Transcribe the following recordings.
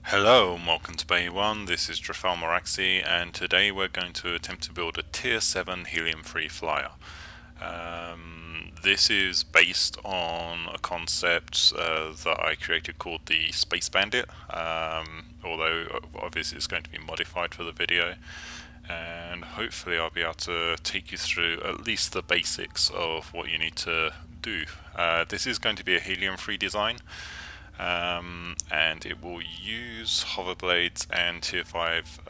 Hello and welcome to Bay 1, this is Drafal Moraxi, and today we're going to attempt to build a Tier 7 helium-free flyer. This is based on a concept that I created called the Space Bandit, although obviously it's going to be modified for the video, and hopefully I'll be able to take you through at least the basics of what you need to do. This is going to be a helium-free design. And it will use hover blades and tier 5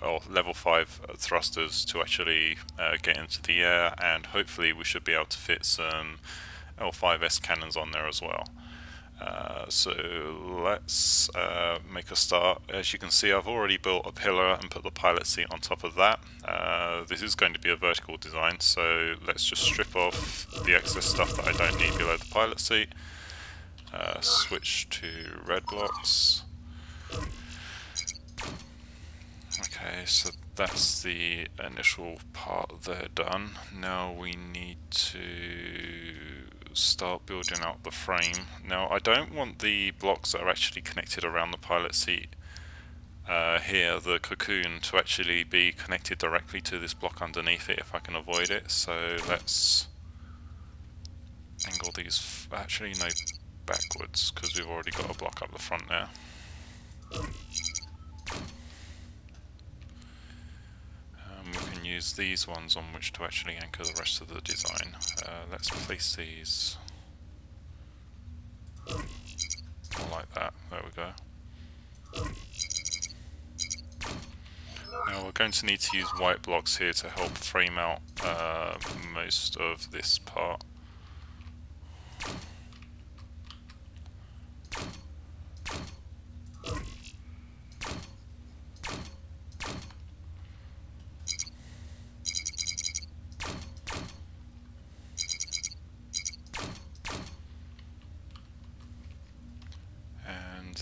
or level 5 thrusters to actually get into the air, and hopefully we should be able to fit some L5S cannons on there as well. So let's make a start. As you can see, I've already built a pillar and put the pilot seat on top of that. This is going to be a vertical design, so let's just strip off the excess stuff that I don't need below the pilot seat. Switch to red blocks. Okay, so that's the initial part there done. Now we need to start building out the frame. Now I don't want the blocks that are actually connected around the pilot seat here, the cocoon, to actually be connected directly to this block underneath it if I can avoid it. So let's angle these, actually no, backwards, because we've already got a block up the front there. We can use these ones on which to actually anchor the rest of the design. Let's place these more like that. There we go. Now we're going to need to use white blocks here to help frame out most of this part.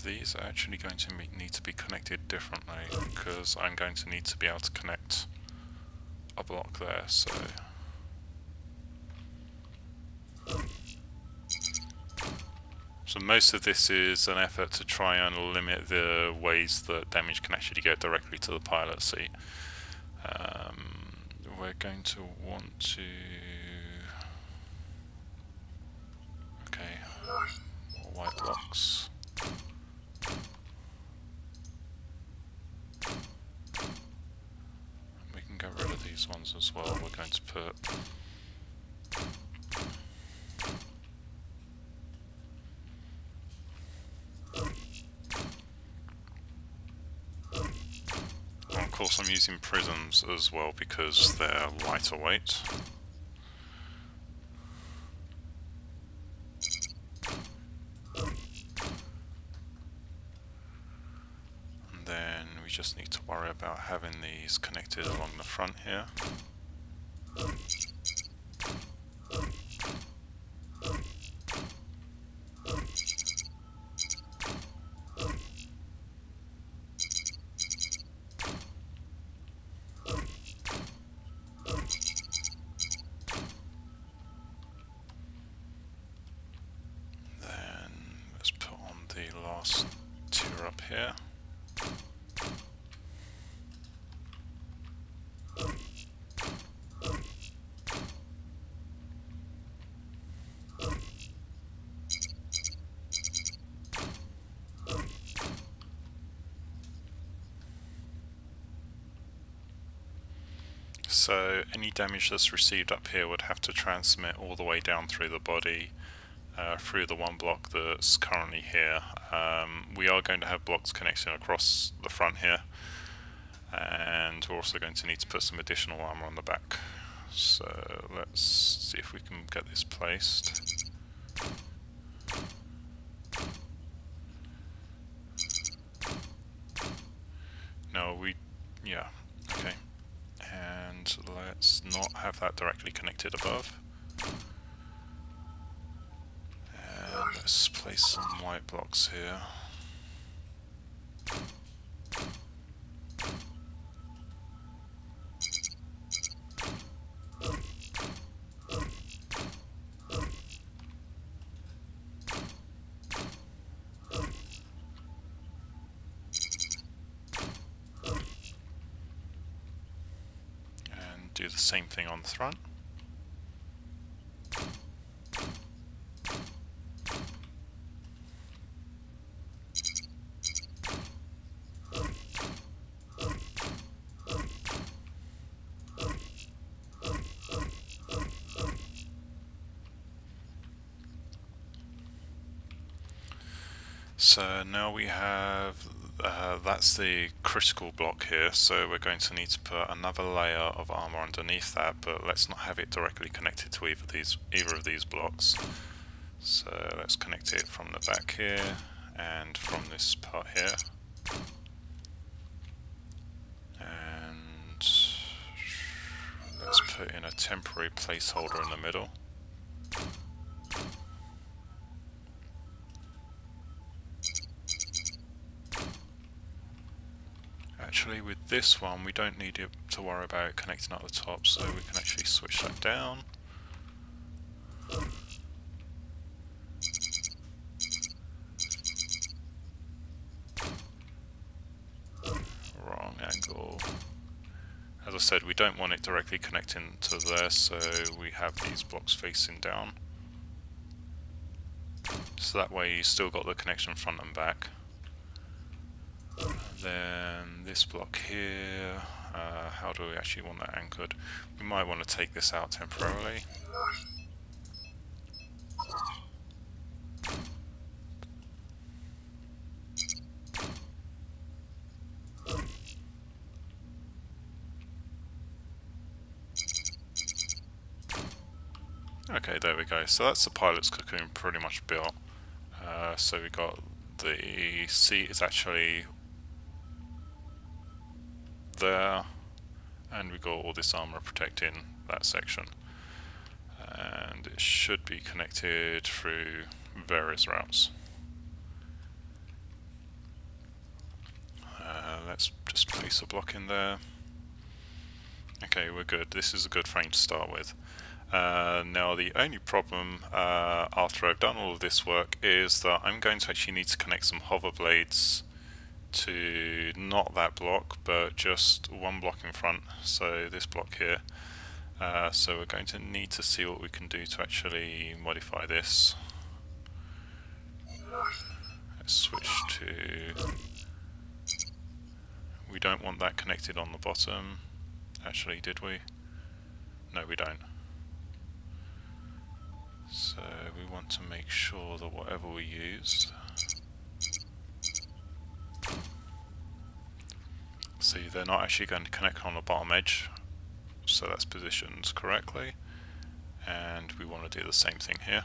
These are actually going to need to be connected differently, because I'm going to need to be able to connect a block there, so most of this is an effort to try and limit the ways that damage can actually go directly to the pilot seat. We're going to want to... okay, more white blocks. We can get rid of these ones as well. We're going to put of course I'm using prisms as well because they're lighter weight. And then we just need to worry about having these connected along the front here. Tier up here. So any damage that's received up here would have to transmit all the way down through the body, through the one block that's currently here. We are going to have blocks connecting across the front here, and we're also going to need to put some additional armor on the back. So let's see if we can get this placed. No, yeah, okay. And let's not have that directly connected above. And let's place some white blocks here. do the same thing on the front. So now we have, that's the critical block here, so we're going to need to put another layer of armor underneath that, but let's not have it directly connected to either of these blocks. So let's connect it from the back here and from this part here. And let's put in a temporary placeholder in the middle. Actually, with this one we don't need it to worry about connecting at the top, so we can actually switch that down. Wrong angle. As I said, we don't want it directly connecting to there, so we have these blocks facing down. So that way you still got the connection front and back. Then this block here, how do we actually want that anchored? We might want to take this out temporarily. Okay, there we go. So that's the pilot's cocoon pretty much built. So we got the seat is actually there, and we got all this armor protecting that section, and it should be connected through various routes. Let's just place a block in there. Okay, we're good. This is a good frame to start with. Now the only problem after I've done all of this work is that I'm going to actually need to connect some hover blades to not that block, but just one block in front, so this block here. So we're going to need to see what we can do to actually modify this. Let's switch to... We don't want that connected on the bottom. Actually, did we? No, we don't. So we want to make sure that whatever we use... See, they're not actually going to connect on the bottom edge, so that's positioned correctly, and we want to do the same thing here.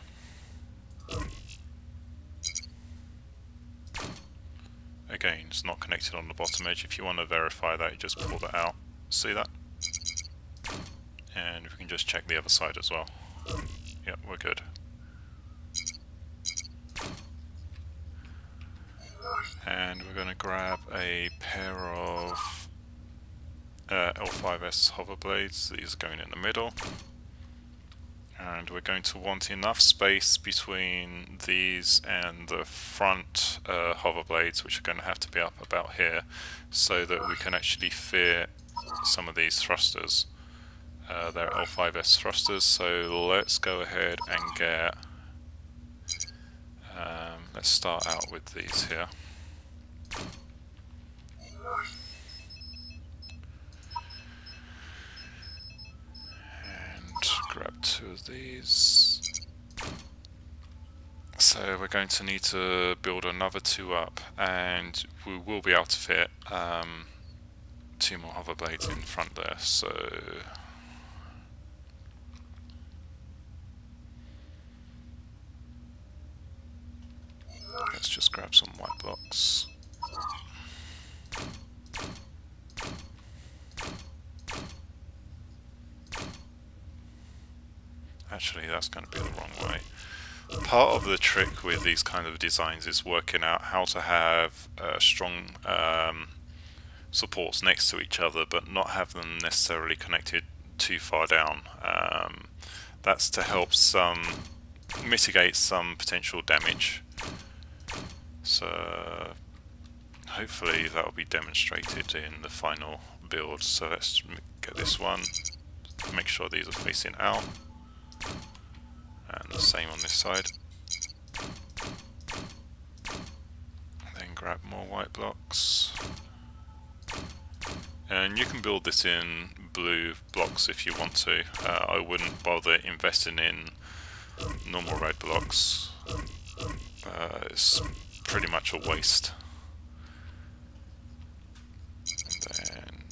Again, it's not connected on the bottom edge. If you want to verify that, you just pull that out. See that? And we can just check the other side as well. Yep, we're good. And we're going to grab a pair of L5S hover blades. These are going in the middle. And we're going to want enough space between these and the front hover blades, which are going to have to be up about here, so that we can actually fit some of these thrusters. They're L5S thrusters, so let's go ahead and get... let's start out with these here. Grab two of these. So we're going to need to build another two up, and we will be able to fit two more hover blades in front there. So let's just grab some white blocks. Actually, that's going to be the wrong way. Part of the trick with these kind of designs is working out how to have strong supports next to each other, but not have them necessarily connected too far down. That's to help mitigate some potential damage. So hopefully that will be demonstrated in the final build. So let's get this one, make sure these are facing out, and the same on this side. Then grab more white blocks, and you can build this in blue blocks if you want to. I wouldn't bother investing in normal red blocks. It's pretty much a waste. And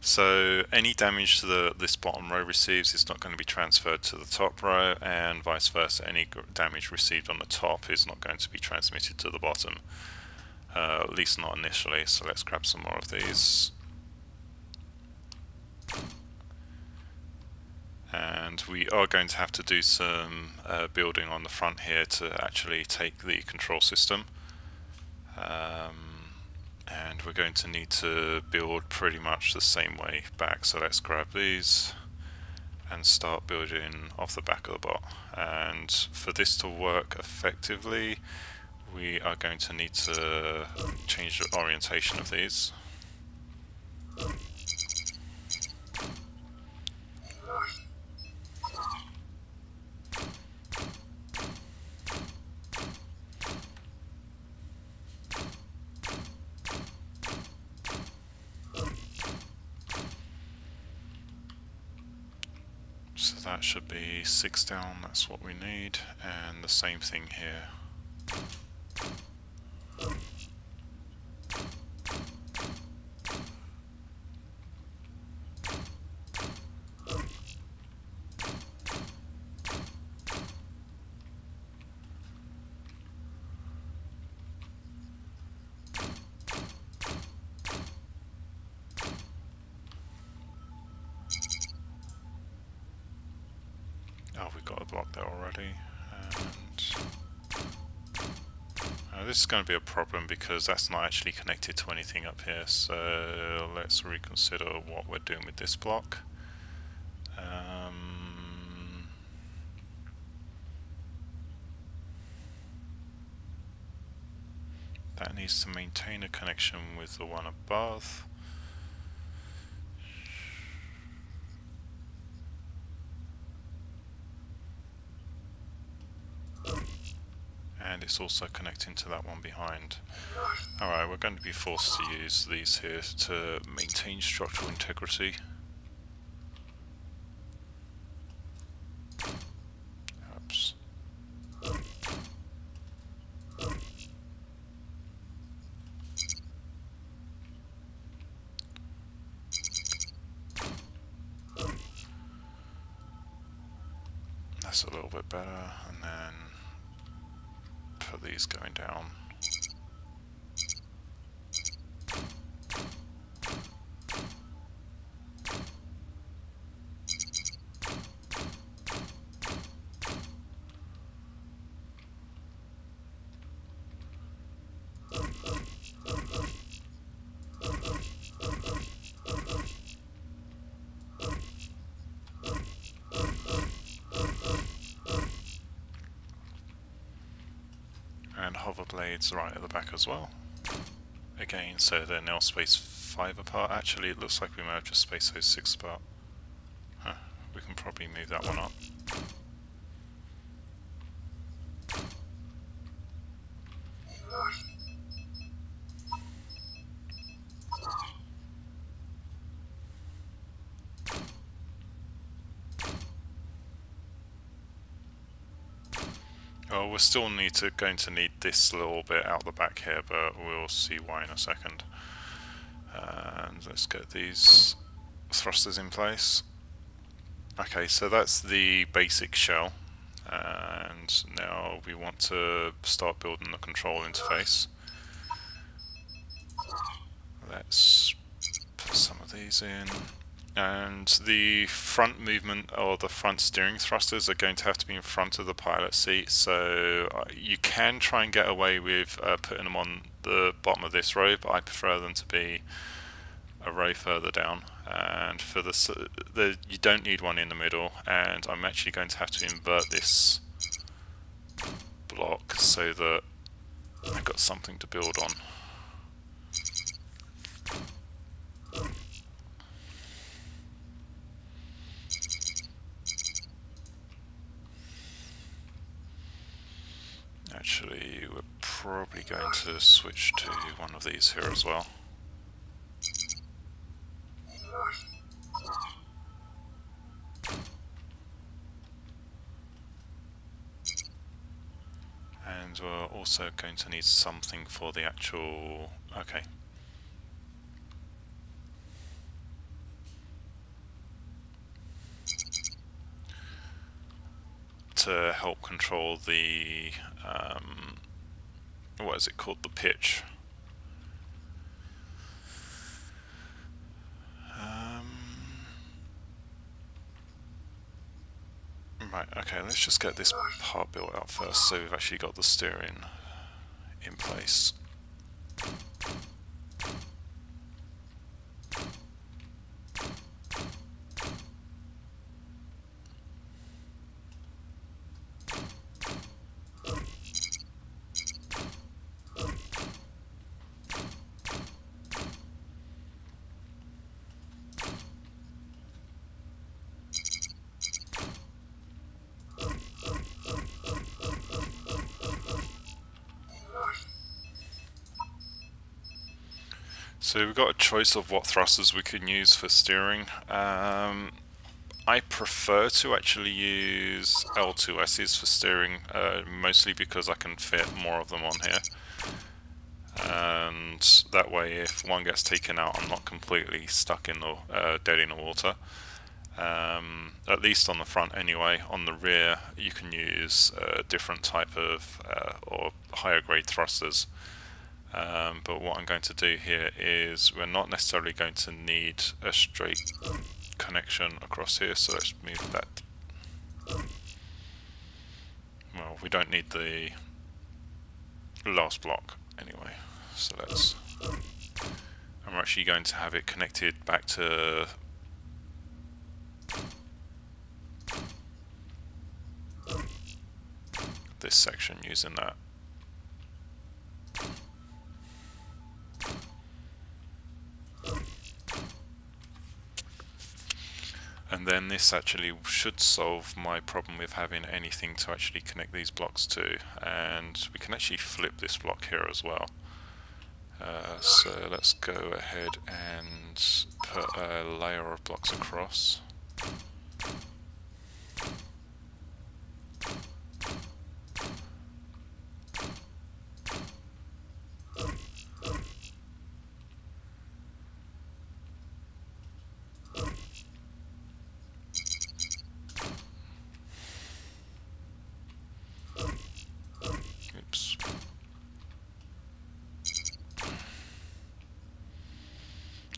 so any damage to this bottom row receives is not going to be transferred to the top row, and vice versa, any damage received on the top is not going to be transmitted to the bottom, at least not initially. So let's grab some more of these. And we are going to have to do some building on the front here to actually take the control system. And we're going to need to build pretty much the same way back. So let's grab these and start building off the back of the bot. And for this to work effectively, we are going to need to change the orientation of these. So that should be 6 down, that's what we need, and the same thing here. Oh, we got a block there already, and this is going to be a problem because that's not actually connected to anything up here. So let's reconsider what we're doing with this block. That needs to maintain a connection with the one above. And it's also connecting to that one behind. Alright, we're going to be forced to use these here to maintain structural integrity. Oops. That's a little bit better, and then put these going down. And hover blades right at the back as well. Again, so they're now spaced 5 apart. Actually, it looks like we may have just spaced those 6 apart. Huh, we can probably move that one up. Oh, we're still going to need this little bit out the back here, but we'll see why in a second. And let's get these thrusters in place. Okay, so that's the basic shell, and now we want to start building the control interface. Let's put some of these in. And the front movement or the front steering thrusters are going to have to be in front of the pilot seat, so you can try and get away with putting them on the bottom of this row, but I prefer them to be a row further down. and for you don't need one in the middle, and I'm actually going to have to invert this block so that I've got something to build on. Actually, we're probably going to switch to one of these here as well. And we're also going to need something for the actual... okay. To help control the... what is it called? The pitch. Right, okay, let's just get this part built out first, so we've actually got the steering in place. So we've got a choice of what thrusters we can use for steering. I prefer to actually use L2Ss for steering, mostly because I can fit more of them on here. And that way, if one gets taken out, I'm not completely stuck in the dead in the water. At least on the front anyway. On the rear, you can use a different type of or higher grade thrusters. But what I'm going to do here is we're not necessarily going to need a straight connection across here, so let's move that. Well, we don't need the last block anyway, so let's... I'm actually going to have it connected back to this section using that. And then this actually should solve my problem with having anything to actually connect these blocks to, and we can actually flip this block here as well. So let's go ahead and put a layer of blocks across.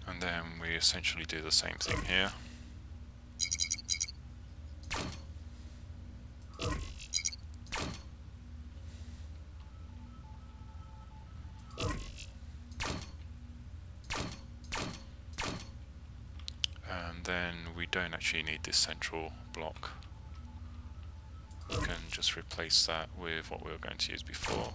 And then we essentially do the same thing here. And then we don't actually need this central block. We can just replace that with what we were going to use before.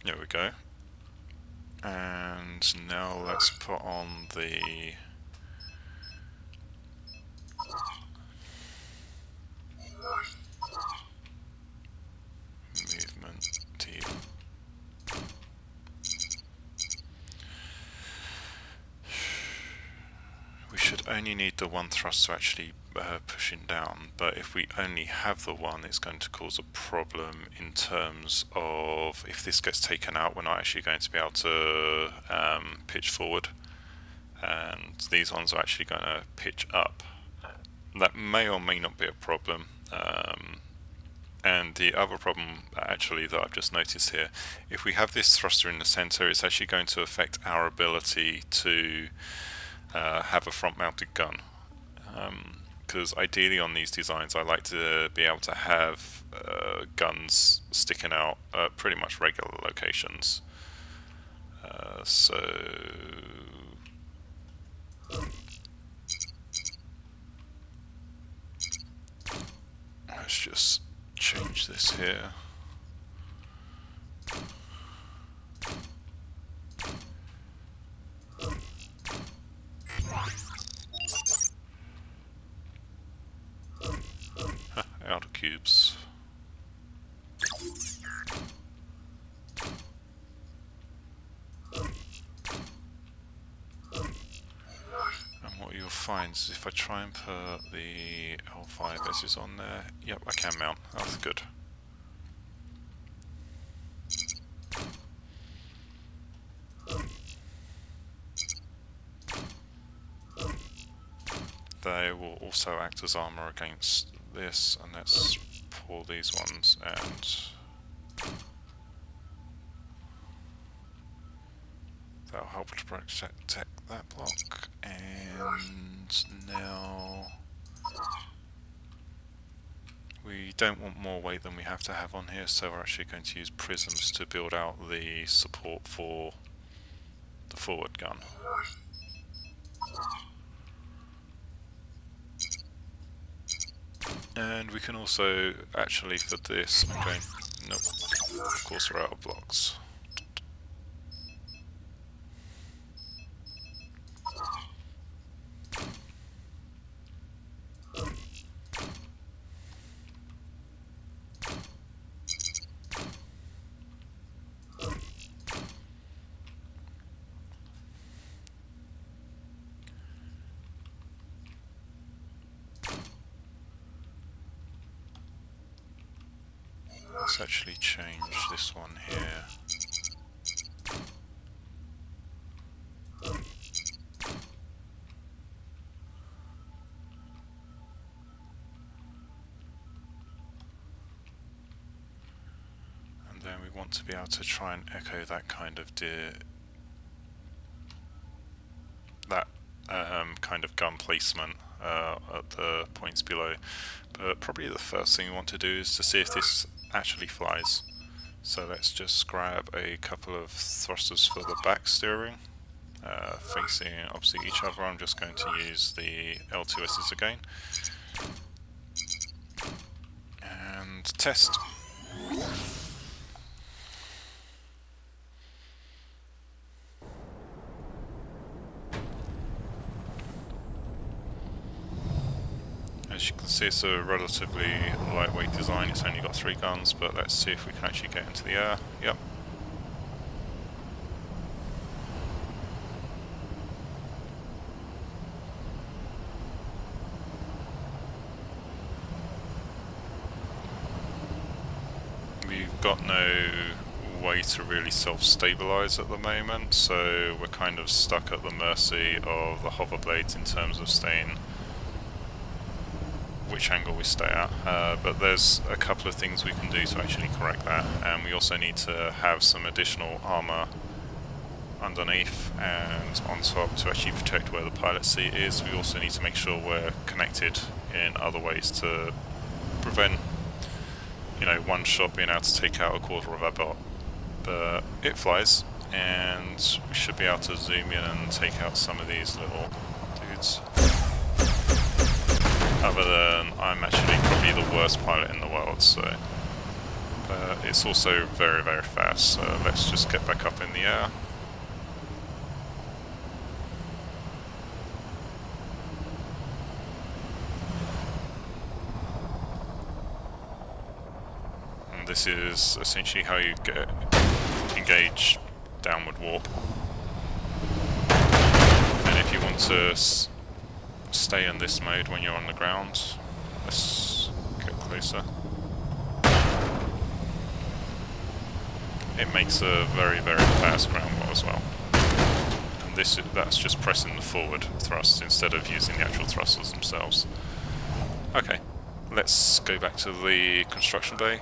There we go. And now let's put on the movement T. We should only need the one thruster actually pushing down, but if we only have the one, it's going to cause a problem in terms of if this gets taken out, we're not actually going to be able to pitch forward, and these ones are actually going to pitch up. That may or may not be a problem. And the other problem actually that I've just noticed here, if we have this thruster in the center, it's actually going to affect our ability to have a front mounted gun. because ideally on these designs I like to be able to have guns sticking out at pretty much regular locations. So let's just change this here. Out of cubes. And what you'll find is if I try and put the L5 S's on there, yep, I can mount. That's good. They will also act as armour against this, and let's pull these ones, and that'll help to protect that block. And now we don't want more weight than we have to have on here, so we're actually going to use prisms to build out the support for the forward gun. And we can also, actually for this, I'm going, nope, of course we're out of blocks. Let's actually change this one here. And then we want to be able to try and echo that kind of kind of gun placement at the points below. But probably the first thing we want to do is to see if this actually flies. So let's just grab a couple of thrusters for the back steering, facing opposite each other. I'm just going to use the L2Ss again and test. As you can see, it's a relatively lightweight design. It's only got 3 guns, but let's see if we can actually get into the air. Yep. We've got no way to really self-stabilize at the moment, so we're kind of stuck at the mercy of the hover blades in terms of staying which angle we stay at, but there's a couple of things we can do to actually correct that, and we also need to have some additional armour underneath and on top to actually protect where the pilot seat is. We also need to make sure we're connected in other ways to prevent, you know, one shot being able to take out a quarter of our bot. But it flies, and we should be able to zoom in and take out some of these little dudes. Other than I'm actually probably the worst pilot in the world, so but it's also very, very fast, so let's just get back up in the air. And this is essentially how you get engage downward warp. And if you want to stay in this mode when you're on the ground, let's get closer. It makes a very, very fast ground wall as well. And that's just pressing the forward thrust instead of using the actual thrusters themselves. Okay, let's go back to the construction bay.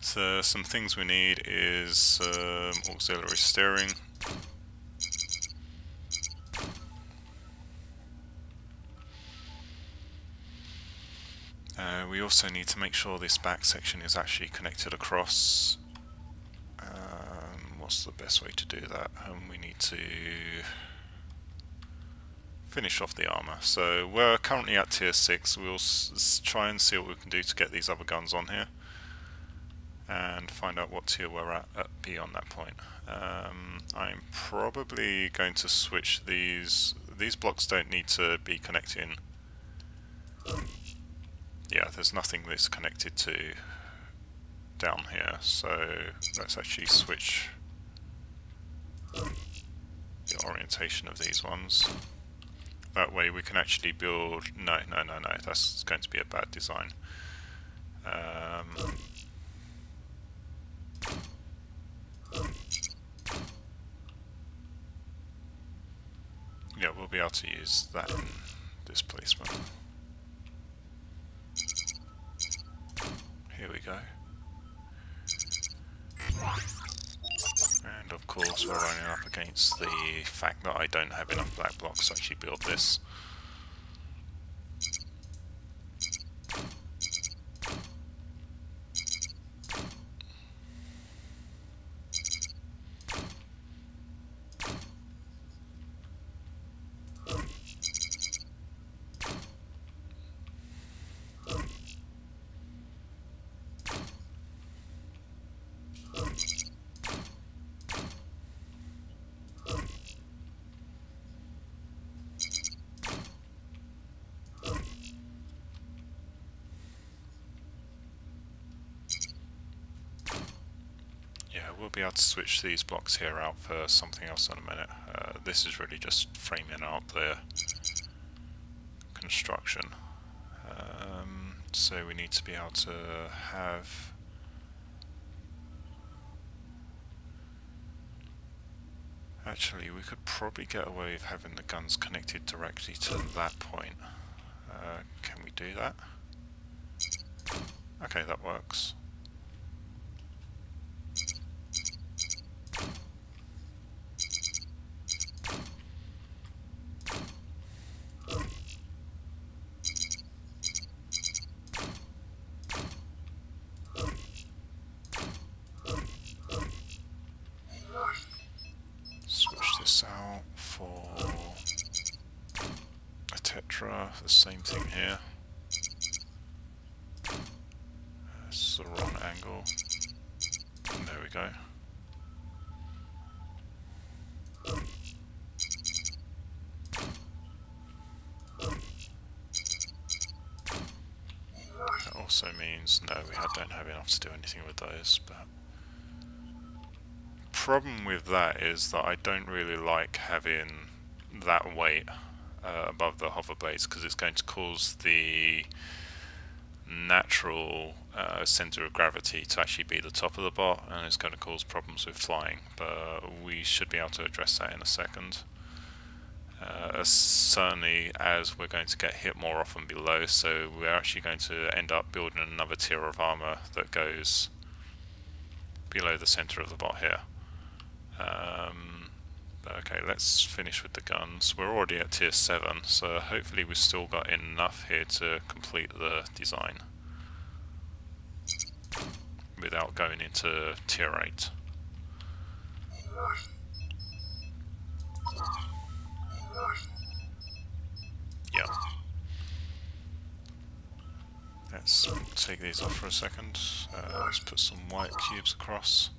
So some things we need is auxiliary steering. We also need to make sure this back section is actually connected across. What's the best way to do that? We need to finish off the armour. So we're currently at tier 6. We'll try and see what we can do to get these other guns on here and find out what tier we're at beyond that point. I'm probably going to switch these. These blocks don't need to be connecting. Yeah, there's nothing that's connected to down here, so let's actually switch the orientation of these ones. That way we can actually build... No, that's going to be a bad design. Yeah, we'll be able to use that in this placement. Here we go. And of course we're running up against the fact that I don't have enough black blocks to actually build this. We'll be able to switch these blocks here out for something else in a minute. This is really just framing out the construction. So we need to be able to have... Actually, we could probably get away with having the guns connected directly to that point. Can we do that? Okay, that works. Out for a tetra, the same thing here. It's the wrong angle. And there we go. That also means no, we don't have enough to do anything with those, but problem with that is that I don't really like having that weight above the hover blades, because it's going to cause the natural center of gravity to actually be the top of the bot, and it's going to cause problems with flying, but we should be able to address that in a second. Certainly as we're going to get hit more often below, so we're actually going to end up building another tier of armor that goes below the center of the bot here. Okay, let's finish with the guns. We're already at tier 7, so hopefully we've still got enough here to complete the design without going into tier 8. Yeah. Let's take these off for a second. Let's put some white cubes across.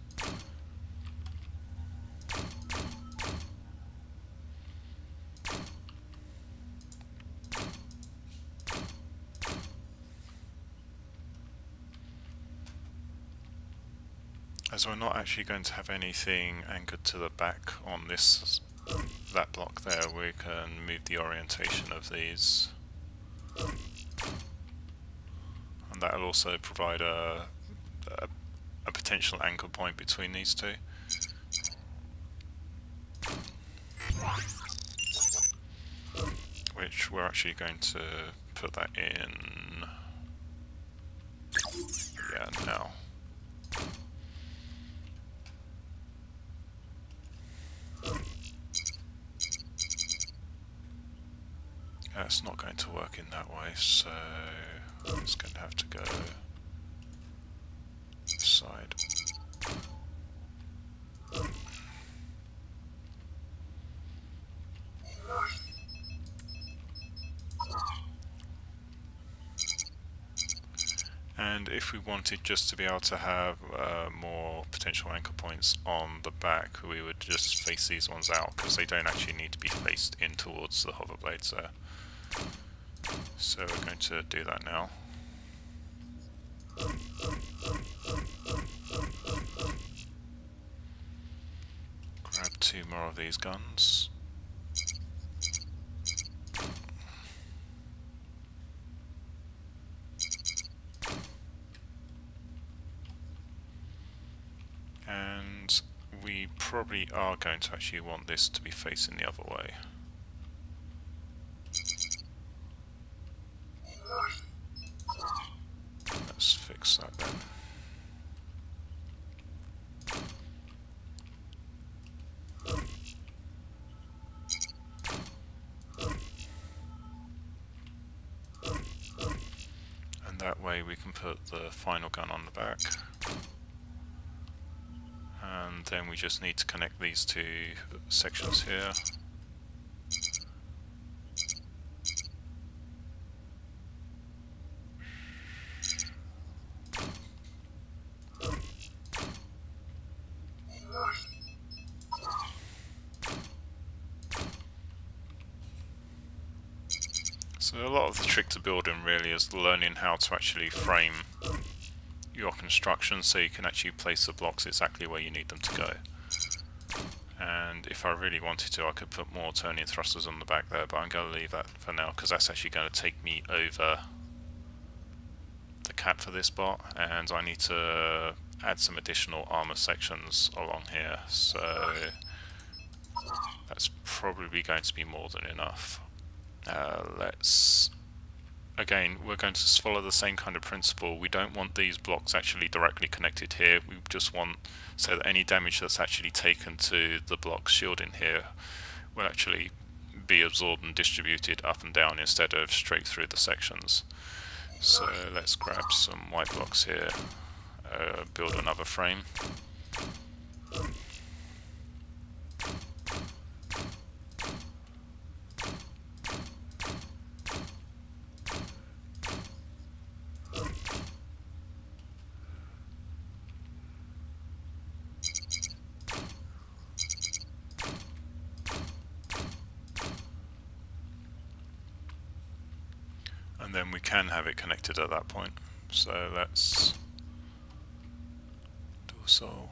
As we're not actually going to have anything anchored to the back on that block there, we can move the orientation of these, and that'll also provide a potential anchor point between these two. Which we're actually going to put that in, yeah, now. It's not going to work in that way, so it's going to have to go this side. And if we wanted just to be able to have more potential anchor points on the back, we would just face these ones out, because they don't actually need to be faced in towards the hover blades there. So we're going to do that now. Grab 2 more of these guns. And we probably are going to actually want this to be facing the other way. Let's fix that then. And that way we can put the final gun on the back. And then we just need to connect these 2 sections here. So a lot of the trick to building really is learning how to actually frame your construction so you can actually place the blocks exactly where you need them to go. And if I really wanted to, I could put more turning thrusters on the back there, but I'm going to leave that for now because that's actually going to take me over the cap for this bot, and I need to add some additional armor sections along here, so that's probably going to be more than enough. Again, we're going to follow the same kind of principle. We don't want these blocks actually directly connected here. We just want so that any damage that's actually taken to the blocks shielding here will actually be absorbed and distributed up and down instead of straight through the sections. So let's grab some white blocks here, build another frame. And then we can have it connected at that point. So let's do so.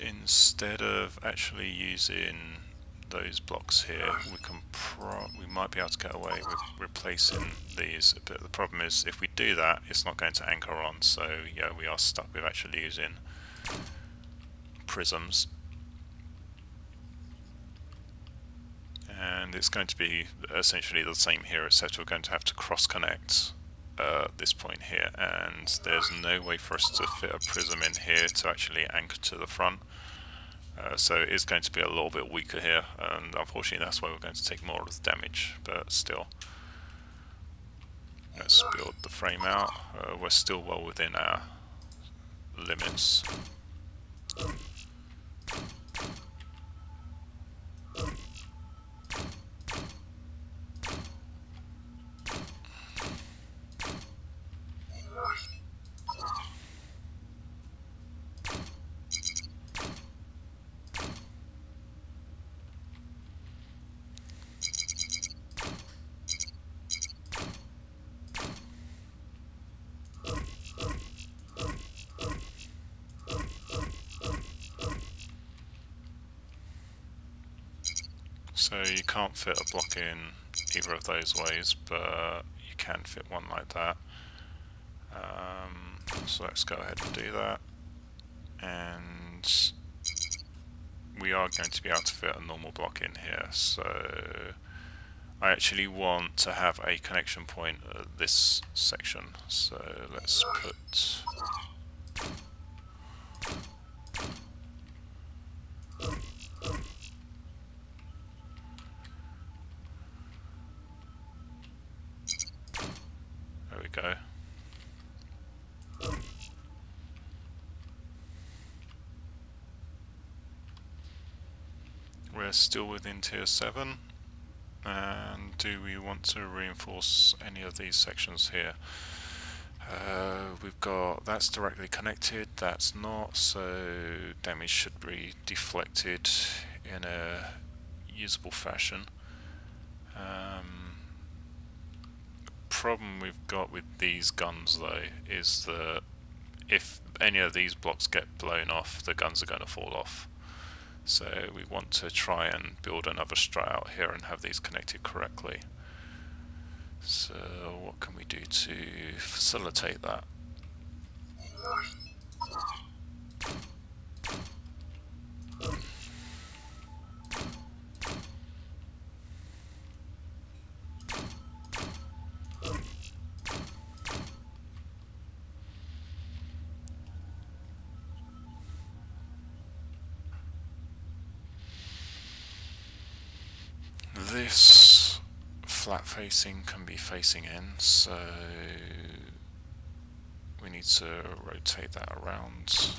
Instead of actually using those blocks here, we might be able to get away with replacing these, but the problem is if we do that, it's not going to anchor on, so yeah, we are stuck with actually using prisms. And it's going to be essentially the same here, except we're going to have to cross-connect this point here, and there's no way for us to fit a prism in here to actually anchor to the front. So it's going to be a little bit weaker here, and unfortunately that's why we're going to take more of the damage, but still. Let's build the frame out. We're still well within our limits. So you can't fit a block in either of those ways, but you can fit one like that. So let's go ahead and do that, and we are going to be able to fit a normal block in here. So I actually want to have a connection point at this section, so let's put there we go. We're still within tier 7, and do we want to reinforce any of these sections here? We've got that's directly connected, that's not, so damage should be deflected in a usable fashion. Problem we've got with these guns though is that if any of these blocks get blown off, the guns are going to fall off. So we want to try and build another strat out here and have these connected correctly. So what can we do to facilitate that? This flat facing can be facing in, so we need to rotate that around.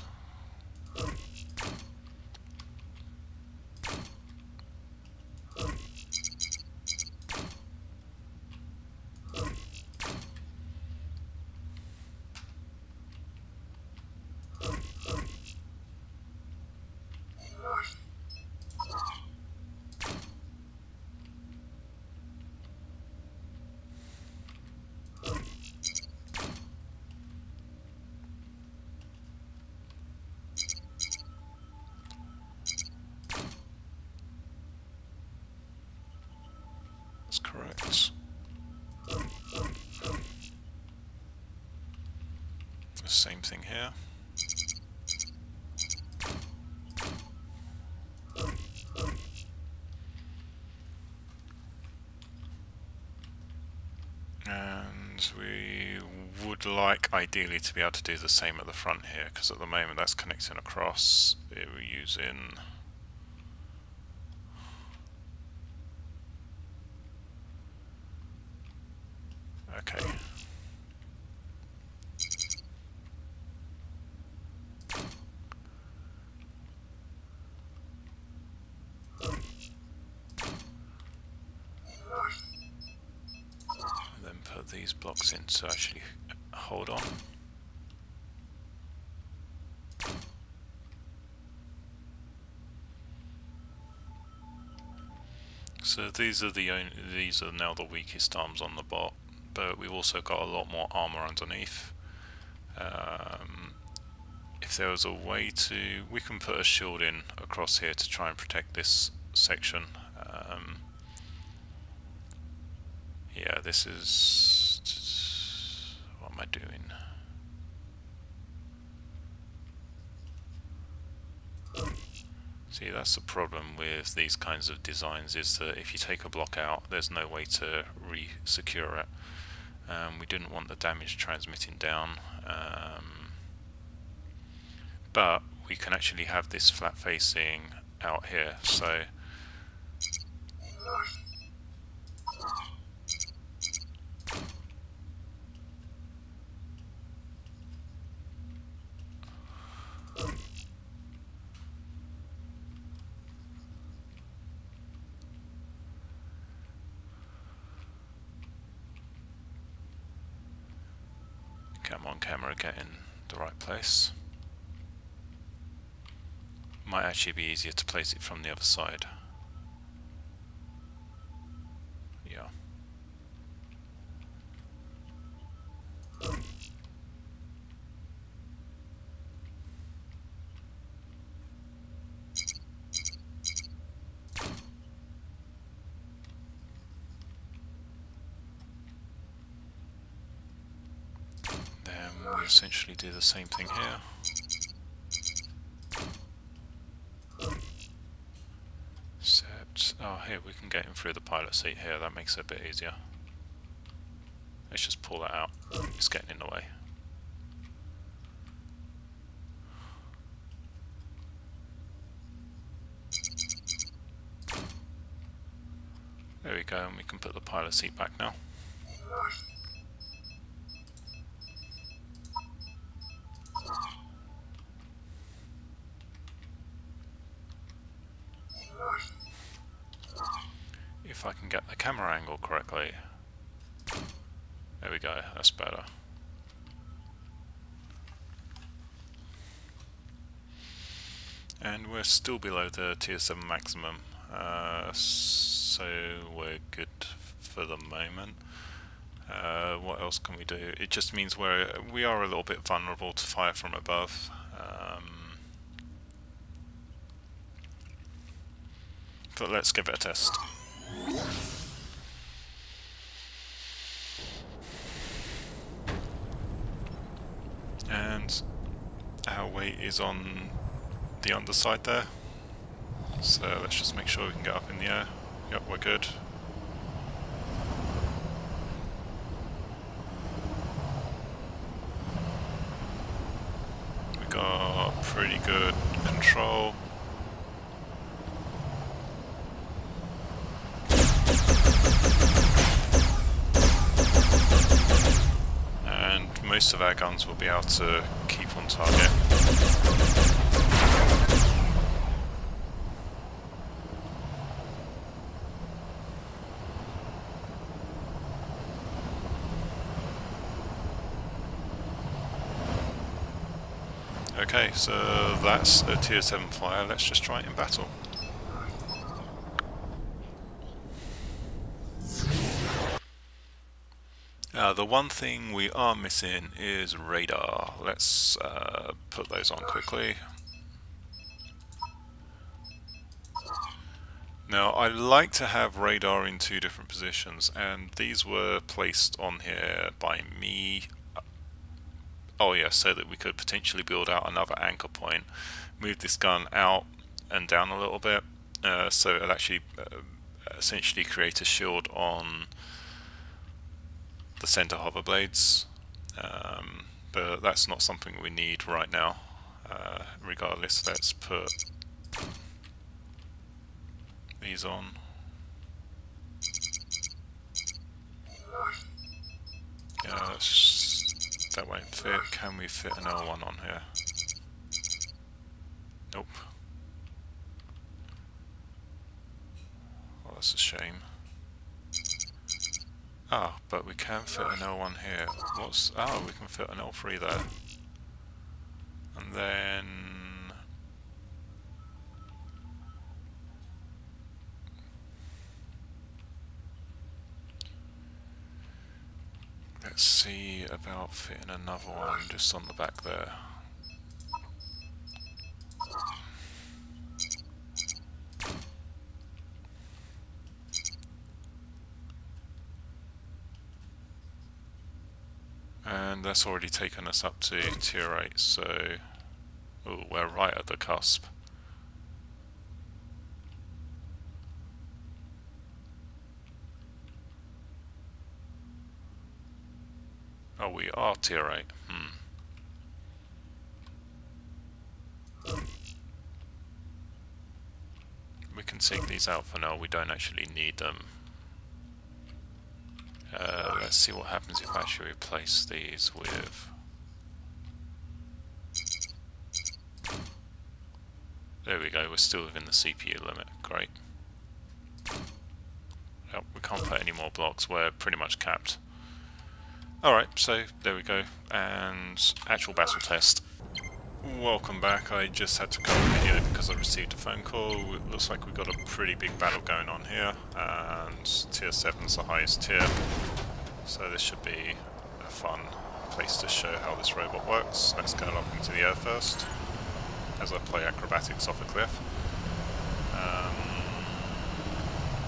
That's correct. The same thing here. And we would like ideally to be able to do the same at the front here, because at the moment that's connecting across. We're using okay. And then put these blocks in to actually hold on. So these are now the weakest arms on the bot, but we've also got a lot more armor underneath. If there was a way to, we can put a shield in across here to try and protect this section. Yeah, this is, what am I doing? See, that's the problem with these kinds of designs, is that if you take a block out, there's no way to re-secure it. We didn't want the damage transmitting down, but we can actually have this flat facing out here, so on camera, get in the right place. Might actually be easier to place it from the other side. Yeah. we essentially do the same thing here. Set. Oh, here we can get him through the pilot seat here. That makes it a bit easier. Let's just pull that out. It's getting in the way. There we go, and we can put the pilot seat back now. If I can get the camera angle correctly. There we go, that's better. And we're still below the tier 7 maximum, so we're good for the moment. What else can we do? It just means we are a little bit vulnerable to fire from above. But let's give it a test. And our weight is on the underside there, so let's just make sure we can get up in the air. Yep, we're good. We got pretty good control. And most of our guns will be able to keep on target. Okay, so that's a tier 7 flyer. Let's just try it in battle. The one thing we are missing is radar. Let's put those on quickly. Now, I like to have radar in 2 different positions, and these were placed on here by me. Oh yeah, so that we could potentially build out another anchor point, move this gun out and down a little bit, so it'll actually essentially create a shield on the center hover blades, but that's not something we need right now. Regardless, let's put these on. Yeah, that won't fit. Can we fit an L1 on here? Nope. Well, that's a shame. Ah, but we can fit an L1 here. Oh, we can fit an L3 there. And then let's see about fitting another one just on the back there. And that's already taken us up to tier 8, so ooh, we're right at the cusp. Oh, we are tier 8. We can take these out for now, we don't actually need them. Let's see what happens if I actually replace these with... There we go, we're still within the CPU limit, great. Yep, we can't put any more blocks, we're pretty much capped. Alright, so there we go, and actual battle test. Welcome back, I just had to cut the video because I received a phone call. It looks like we've got a pretty big battle going on here, and tier 7's the highest tier. So this should be a fun place to show how this robot works. Let's go up into the air first, as I play acrobatics off a cliff.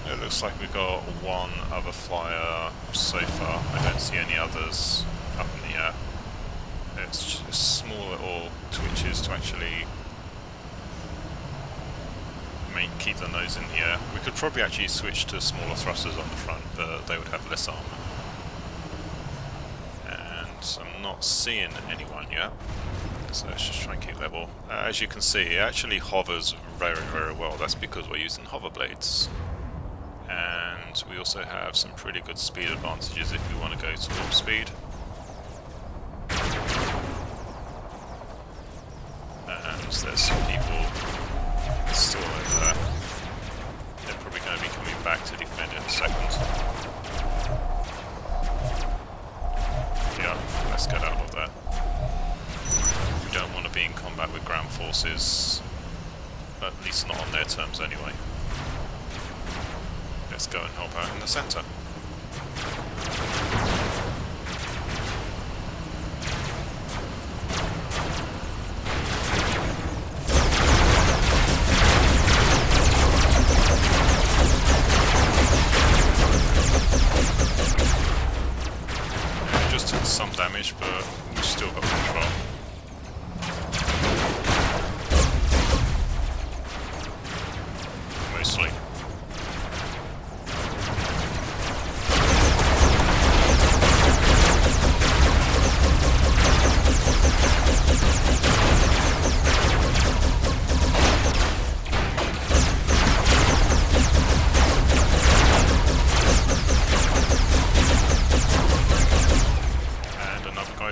It looks like we've got one other flyer so far. I don't see any others up in the air. actually keep the nose in the air. We could probably actually switch to smaller thrusters on the front, but they would have less armor. And I'm not seeing anyone yet, so let's just try and keep level. As you can see, it actually hovers very, very well. That's because we're using hover blades. And we also have some pretty good speed advantages if we want to go to warp speed. And there's some people still over there. They're probably going to be coming back to defend in a second. Yeah, let's get out of there. We don't want to be in combat with ground forces, at least not on their terms anyway. Let's go and help out in the centre. We just took some damage, but we've still got control. Mostly.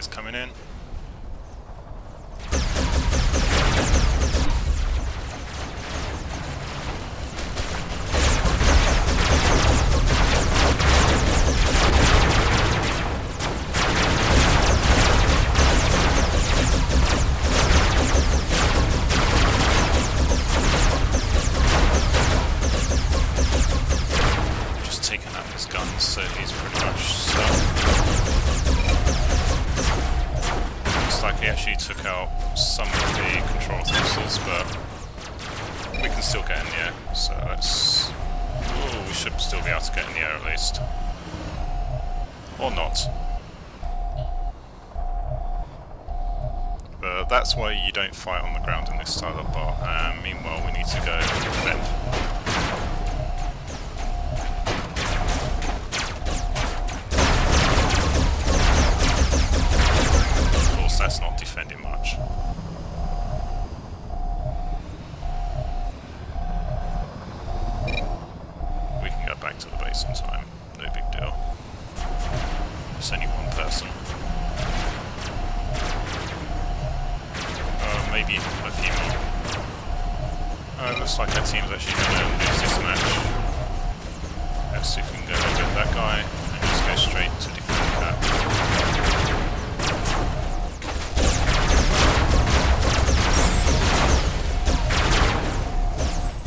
Coming in. Just taking out his guns, so he's pretty much stuck. Like he actually took out some of the control thrusters, but we can still get in the air, so let's... Ooh, we should still be able to get in the air at least. Or not. But that's why you don't fight on the ground in this style of bar, and meanwhile we need to go defend. That's not defending much. We can go back to the base in time, no big deal. It's only one person. Maybe a few more. Looks like our team's actually going to lose this match. Let's see if we can go and get that guy and just go straight to defend that.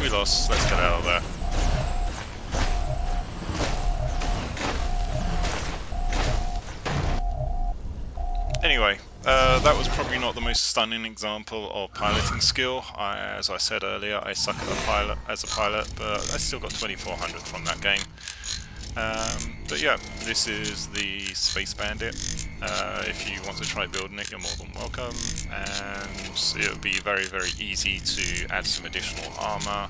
We lost, let's get out of there. Anyway, that was probably not the most stunning example of piloting skill. As I said earlier, I suck as a pilot, but I still got 2400 from that game. But yeah, this is the Space Bandit. If you want to try building it, you're more than welcome, and it would be very, very easy to add some additional armor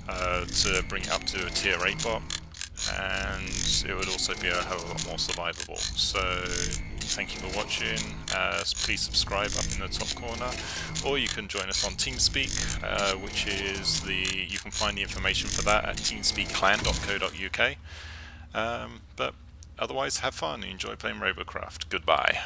to bring it up to a tier 8 bot, and it would also be a hell of a lot more survivable. So thank you for watching. Please subscribe up in the top corner, or you can join us on Teamspeak, which is you can find the information for that at teamspeakclan.co.uk. But otherwise, have fun and enjoy playing Robocraft. Goodbye.